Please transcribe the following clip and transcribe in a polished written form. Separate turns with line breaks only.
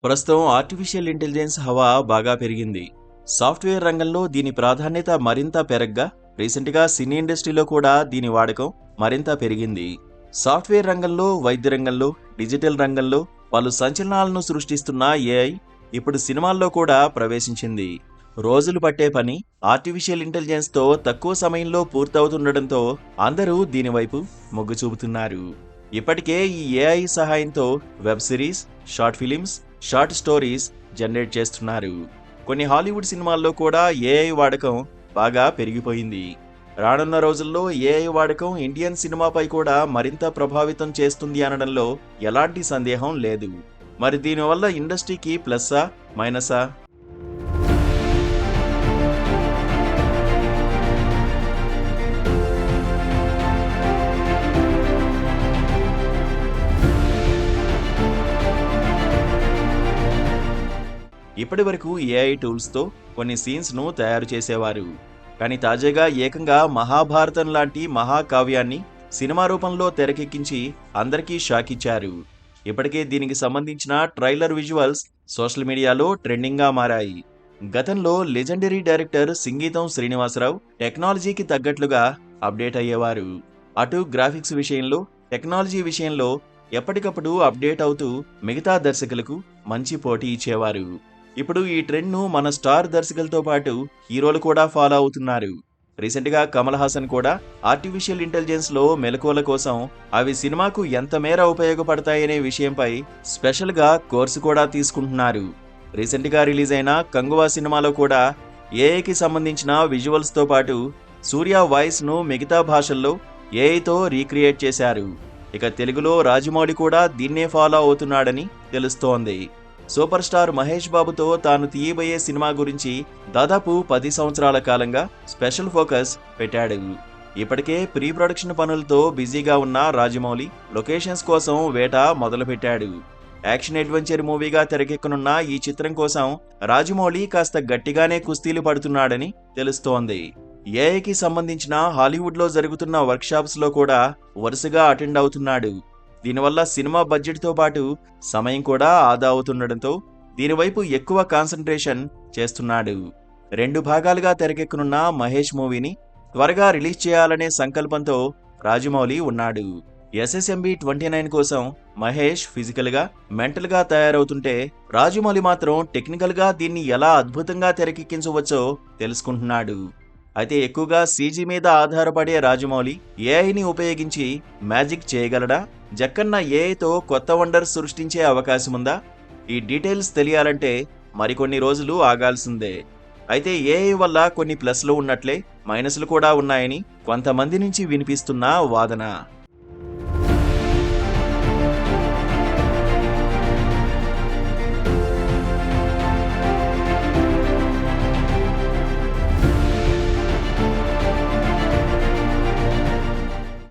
ప్రస్తుతం artificial intelligence హవా బాగా పెరిగింది. సాఫ్ట్వేర్ రంగంలో దీని ప్రాధాన్యత మరింత పెరగ్గా రీసెంట్గా సినీ ఇండస్ట్రీలో కూడా దీని వాడకం మరింత పెరిగింది. సాఫ్ట్వేర్ రంగంలో, వైద్య రంగంలో, డిజిటల్ రంగంలో పలు సంచలనాలను సృష్టిస్తున్న ఏఐ ఇప్పుడు సినిమాల్లో కూడా ప్రవేశించింది. రోజులు పట్టే పని ఆర్టిఫిషియల్ ఇంటెలిజెన్స్తో తక్కువ సమయంలో పూర్తవుతుండటంతో అందరూ దీనివైపు మొగ్గు చూపుతున్నారు. ఇప్పటికే ఈ ఏఐ సహాయంతో web series, short films, short stories generate చేస్తున్నారు. కొన్ని హాలీవుడ్ సినిమాల్లో కూడా ఏఐ వాడకం బాగా పెరిగిపోయింది. రానున్న రోజుల్లో ఏఐ వాడకం ఇండియన్ సినిమాపై కూడా మరింత ప్రభావితం చేస్తుంది అనడంలో ఎలాంటి సందేహం లేదు. మరి దీనివల్ల ఇండస్ట్రీకి ప్లస్సా మైనసా? ఇప్పటి వరకు ఏఐ టూల్స్తో కొన్ని సీన్స్ను తయారు చేసేవారు. కానీ తాజాగా ఏకంగా మహాభారతం లాంటి మహాకావ్యాన్ని సినిమా రూపంలో తెరకెక్కించి అందరికీ షాక్ ఇచ్చారు. ఇప్పటికే దీనికి సంబంధించిన ట్రైలర్ విజువల్స్ సోషల్ మీడియాలో ట్రెండింగ్గా మారాయి. గతంలో లెజెండరీ డైరెక్టర్ సింగీతం శ్రీనివాసరావు టెక్నాలజీకి తగ్గట్లుగా అప్డేట్ అయ్యేవారు. అటు గ్రాఫిక్స్ విషయంలో, టెక్నాలజీ విషయంలో ఎప్పటికప్పుడు అప్డేట్ అవుతూ మిగతా దర్శకులకు మంచి పోటీ ఇచ్చేవారు. ఇప్పుడు ఈ ట్రెండ్ను మన స్టార్ దర్శకులతో పాటు హీరోలు కూడా ఫాలో అవుతున్నారు. రీసెంట్గా కమల్ హాసన్ కూడా ఆర్టిఫిషియల్ ఇంటెలిజెన్స్లో మెలకువల కోసం అవి సినిమాకు ఎంత మేర ఉపయోగపడతాయనే విషయంపై స్పెషల్గా కోర్సు కూడా తీసుకుంటున్నారు. రీసెంట్గా రిలీజ్ అయిన కంగువా సినిమాలో కూడా ఏఐకి సంబంధించిన విజువల్స్తో పాటు సూర్య వాయిస్ను మిగతా భాషల్లో ఏఐతో రీక్రియేట్ చేశారు. ఇక తెలుగులో రాజమౌళి కూడా దీన్నే ఫాలో అవుతున్నాడని తెలుస్తోంది. సూపర్ స్టార్ మహేష్ బాబుతో తాను తీయబోయే సినిమా గురించి దాదాపు 10 సంవత్సరాల కాలంగా స్పెషల్ ఫోకస్ పెట్టాడు. ఇప్పటికే ప్రీ ప్రొడక్షన్ పనులతో బిజీగా ఉన్న రాజమౌళి లొకేషన్స్ కోసం వేట మొదలుపెట్టాడు. యాక్షన్ అడ్వెంచర్ మూవీగా తెరకెక్కనున్న ఈ చిత్రం కోసం రాజమౌళి కాస్త గట్టిగానే కుస్తీలు పడుతున్నాడని తెలుస్తోంది. ఏఐకి సంబంధించిన హాలీవుడ్లో జరుగుతున్న వర్క్షాప్స్లో కూడా వరుసగా అటెండ్ అవుతున్నాడు. దీనివల్ల సినిమా బడ్జెట్తో పాటు సమయం కూడా ఆదా అవుతుండటంతో దీనివైపు ఎక్కువ కాన్సంట్రేషన్ చేస్తున్నాడు. 2 భాగాలుగా తెరకెక్కనున్న మహేష్ మూవీని త్వరగా రిలీజ్ చేయాలనే సంకల్పంతో రాజమౌళి ఉన్నాడు. SSMB 29 కోసం మహేష్ ఫిజికల్గా, మెంటల్గా తయారవుతుంటే రాజమౌళి మాత్రం టెక్నికల్గా దీన్ని ఎలా అద్భుతంగా తెరకెక్కించవచ్చో తెలుసుకుంటున్నాడు. అయితే ఎక్కువగా CG మీద ఆధారపడే రాజమౌళి ఏఐని ఉపయోగించి మ్యాజిక్ చేయగలడా? జక్కన్న ఏఐతో కొత్త వండర్స్ సృష్టించే అవకాశముందా? ఈ డీటెయిల్స్ తెలియాలంటే మరికొన్ని రోజులు ఆగాల్సిందే. అయితే ఏఐ వల్ల కొన్ని ప్లస్లు ఉన్నట్లే మైనస్లు కూడా ఉన్నాయని కొంతమంది నుంచి వినిపిస్తున్న వాదన.